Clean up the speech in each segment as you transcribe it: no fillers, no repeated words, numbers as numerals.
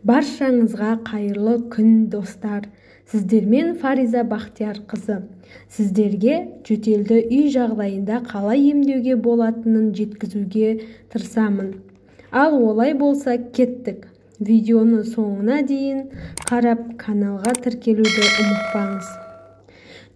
Баршаңызға қайырлы күн, достар. Сіздермен Фариза Бақтиярқызы. Сіздерге жөтелді үй жағдайында қалай емдеуге болатынын жеткізуге тырысамын. Ал олай болса, кеттік. Видеоны соңына дейін қарап, каналға тіркелуді ұмытпаңыз.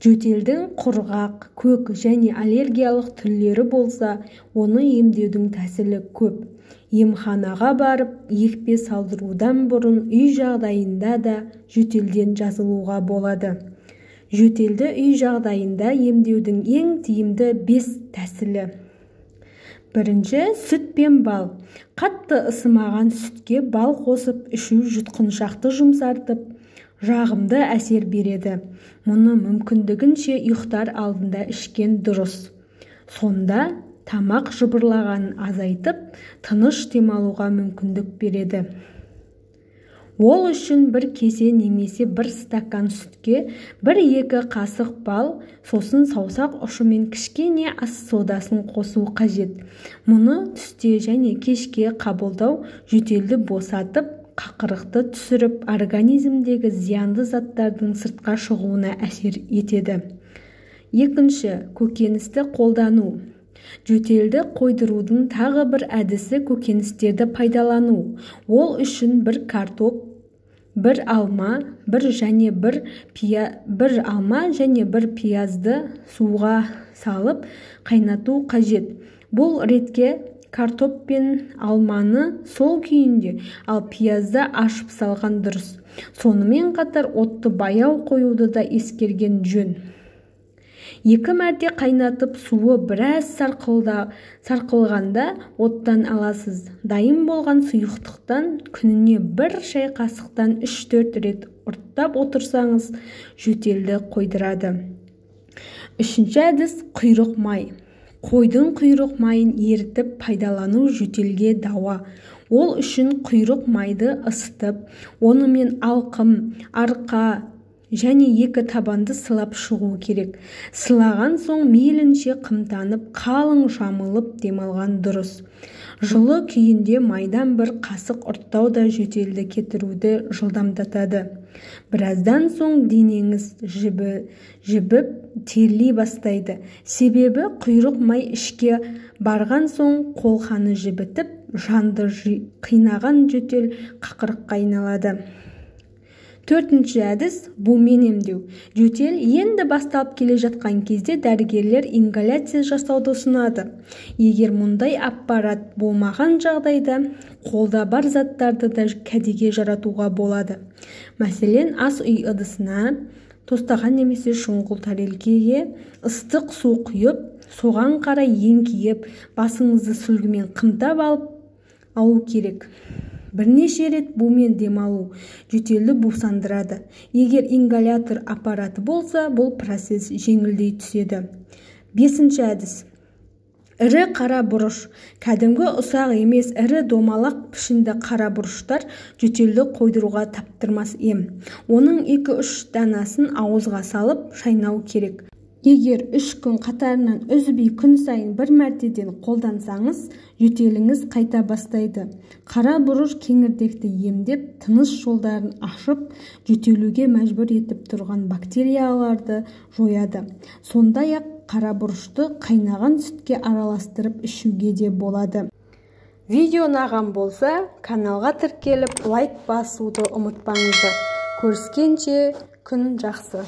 Жөтелдің құрғақ, көк және аллергиялық түрлері болса, оны емдеудің тәсілі көп. Емханаға барып, екпе салдырудан бұрын үй жағдайында да жөтелден жазылуға болады. Жөтелді үй жағдайында емдеудің ең тиімді 5 тәсілі. Бірінші, сүт пен бал. Қатты ысымаған сүтке бал қосып ішу жұтқыншақты жұмсартып, жағымды әсер береді. Мұны мүмкіндігінше ұйықтар алдында ішкен дұрыс. Сонда тамақ жыбырлағанын азайтып, тыныш демалуға мүмкіндік береді. Ол үшін бір кесе немесе бір стакан сүтке 1-2 қасық бал, сосын саусақ ұшымен кішкене ас содасын қосу қажет. Мұны түсте және кешке қабылдау жөтелді босатып, қақырықты түсіріп, организмдегі зиянды заттардың сыртқа шығуына әсер етеді. Екінші, көкөністі қолдану. Жөтелді қойдырудың тағы бір әдісі көкөністерді пайдалану. Ол үшін 1 картоп, 1 алма, 1 пиязды суға салып қайнату қажет. Бұл ретке картоп пен алманы сол күйінде, ал пиязды ашып салған дұрыс. Сонымен қатар отты баяу қоюды да ескерген жөн. 2 мәрте қайнатып, суы біраз сарқылғанда оттан аласыз. Дайын болған сұйықтықтан күніне 1 шай қасықтан 3-4 рет ұрттап отырсаңыз, жөтелді қойдырады. Үшінші әдіс құйрық май. Қойдың құйрық майын ерітіп пайдалану жөтелге дауа. Ол үшін құйрық майды ысытып, онымен алқым, арқа және 2 табанды сылап шығу керек. Сылаған соң мейлінше қымтанып, қалың жамылып демалған дұрыс. Жылы күйінде майдан 1 қасық ұрттау да жөтелді кетіруді жылдамдатады. Біраздан соң денеңіз жібіп, терлей бастайды. Себебі құйрық май ішке барған соң қолқаны жібітіп, жанды қинаған жөтел қақырыққа айналады. 4-ші әдіс бумен емдеу. Жөтел енді басталып келе жатқан кезде дәрігерлер ингаляция жасауды ұсынады. Егер мұндай аппарат болмаған жағдайда, қолда бар заттарды да кәдеге жаратуға болады. Мәселен, ас үй ыдысына, тостаған немесе шұңғыл тәрелкеге ыстық су құйып, соған қарай еңкейіп, басыңызды сүлгімен қымтап алу керек. Бірнеше рет бумен демалу жөтелді бусандырады. Егер ингалятор аппараты болса, бұл процесс жеңілдей түседі. 5-ші әдіс. Ірі қара бұрыш. Кәдімгі ұсақ емес, ірі домалақ пішінді қара бұрыштар жөтелді қойдыруға таптырмас ем. Оның 2-3 данасын ауызға салып шайнау керек. Егер 3 күн қатарынан үзбей күн сайын 1 мәртеден қолдансаңыз, жөтеліңіз қайта бастайды. Қара бұрыш кеңірдекті емдеп, тыныс жолдарын ашып, жөтелуге мәжбүр етіп тұрған бактерияларды жояды. Сондай-ақ қара бұрышты қайнаған сүтке араластырып ішуге де болады. Видео ұнаған болса, каналға тіркеліп, лайк басуды ұмытпаңыздар. Көріскенше күн жақсы.